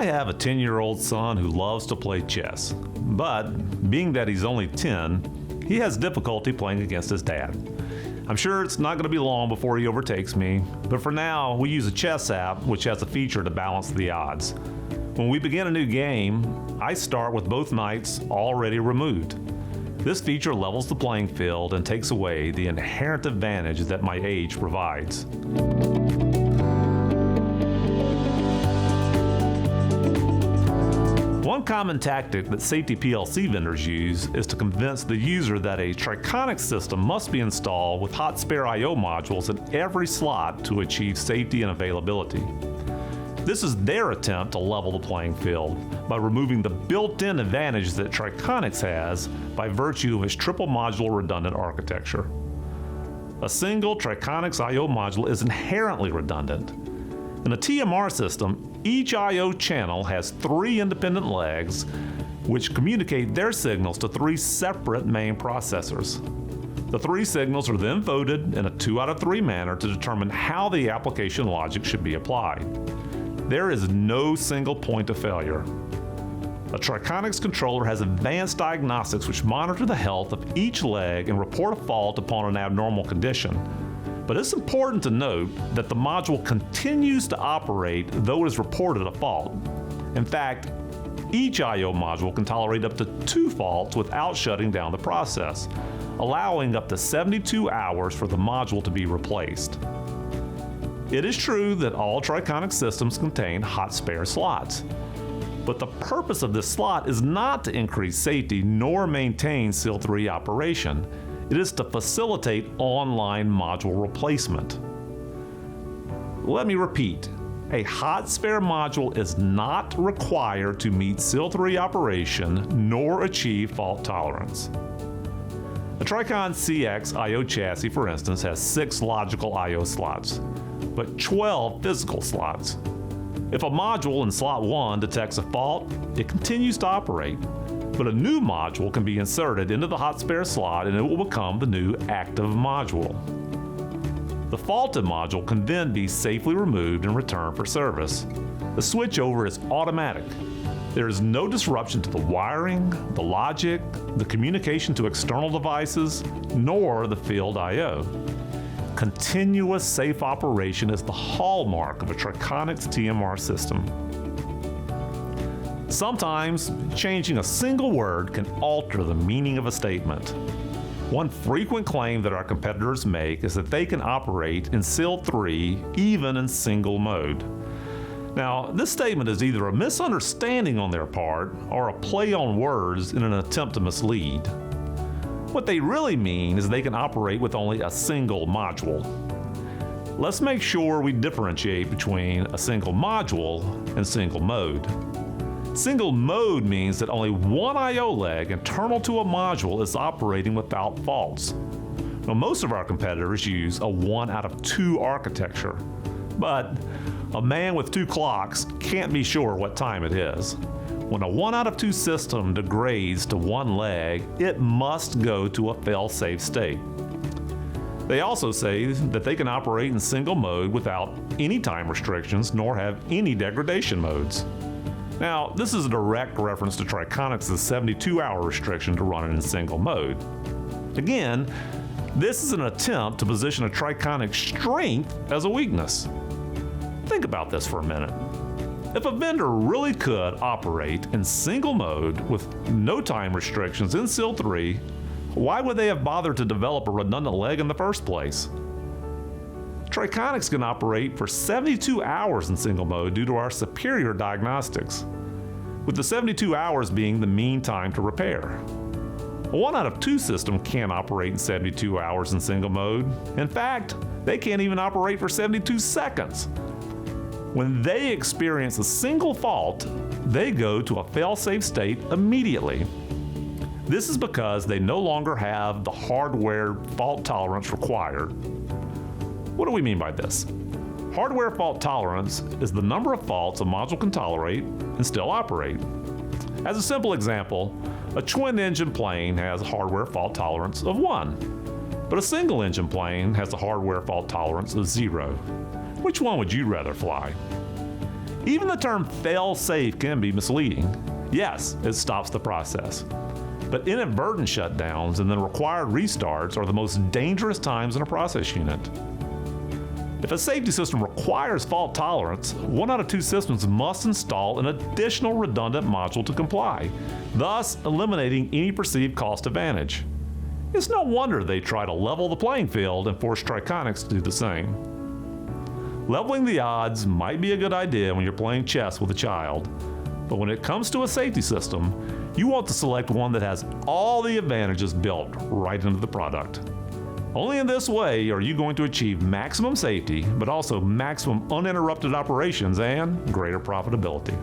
have a 10-year-old son who loves to play chess, but being that he's only 10, he has difficulty playing against his dad. I'm sure it's not going to be long before he overtakes me, but for now, we use a chess app which has a feature to balance the odds. When we begin a new game, I start with both knights already removed. This feature levels the playing field and takes away the inherent advantage that my age provides. One common tactic that safety PLC vendors use is to convince the user that a Triconex system must be installed with hot spare I/O modules in every slot to achieve safety and availability. This is their attempt to level the playing field by removing the built-in advantage that Triconex has by virtue of its triple module redundant architecture. A single Triconex I/O module is inherently redundant. In a TMR system, each I/O channel has 3 independent legs which communicate their signals to 3 separate main processors. The 3 signals are then voted in a 2 out of 3 manner to determine how the application logic should be applied. There is no single point of failure. A Triconex controller has advanced diagnostics which monitor the health of each leg and report a fault upon an abnormal condition. But it's important to note that the module continues to operate though it is reported a fault. In fact, each I/O module can tolerate up to 2 faults without shutting down the process, allowing up to 72 hours for the module to be replaced. It is true that all Triconex systems contain hot spare slots, but the purpose of this slot is not to increase safety nor maintain SIL 3 operation. It is to facilitate online module replacement. Let me repeat, a hot spare module is not required to meet SIL 3 operation nor achieve fault tolerance. A Tricon CX I/O chassis, for instance, has 6 logical I/O slots, but 12 physical slots. If a module in slot 1 detects a fault, it continues to operate. But a new module can be inserted into the hot spare slot and it will become the new active module. The faulted module can then be safely removed and returned for service. The switchover is automatic. There is no disruption to the wiring, the logic, the communication to external devices, nor the field I/O. Continuous safe operation is the hallmark of a Triconex TMR system. Sometimes, changing a single word can alter the meaning of a statement. One frequent claim that our competitors make is that they can operate in SIL 3 even in single mode. Now, this statement is either a misunderstanding on their part or a play on words in an attempt to mislead. What they really mean is they can operate with only a single module. Let's make sure we differentiate between a single module and single mode. Single mode means that only one I/O leg internal to a module is operating without faults. Now, most of our competitors use a 1 out of 2 architecture, but a man with 2 clocks can't be sure what time it is. When a 1 out of 2 system degrades to 1 leg, it must go to a fail-safe state. They also say that they can operate in single mode without any time restrictions nor have any degradation modes. Now, this is a direct reference to Triconex's 72-hour restriction to run it in single mode. Again, this is an attempt to position a Triconex strength as a weakness. Think about this for a minute. If a vendor really could operate in single mode with no time restrictions in SIL 3, why would they have bothered to develop a redundant leg in the first place? Triconex can operate for 72 hours in single mode due to our superior diagnostics, with the 72 hours being the mean time to repair. A 1 out of 2 system can't operate in 72 hours in single mode. In fact, they can't even operate for 72 seconds. When they experience a single fault, they go to a fail-safe state immediately. This is because they no longer have the hardware fault tolerance required. What do we mean by this? Hardware fault tolerance is the number of faults a module can tolerate and still operate. As a simple example, a twin-engine plane has a hardware fault tolerance of 1, but a single-engine plane has a hardware fault tolerance of 0. Which one would you rather fly? Even the term fail-safe can be misleading. Yes, it stops the process. But inadvertent shutdowns and then required restarts are the most dangerous times in a process unit. If a safety system requires fault tolerance, 1 out of 2 systems must install an additional redundant module to comply, thus eliminating any perceived cost advantage. It's no wonder they try to level the playing field and force Triconex to do the same. Leveling the odds might be a good idea when you're playing chess with a child, but when it comes to a safety system, you want to select one that has all the advantages built right into the product. Only in this way are you going to achieve maximum safety, but also maximum uninterrupted operations and greater profitability.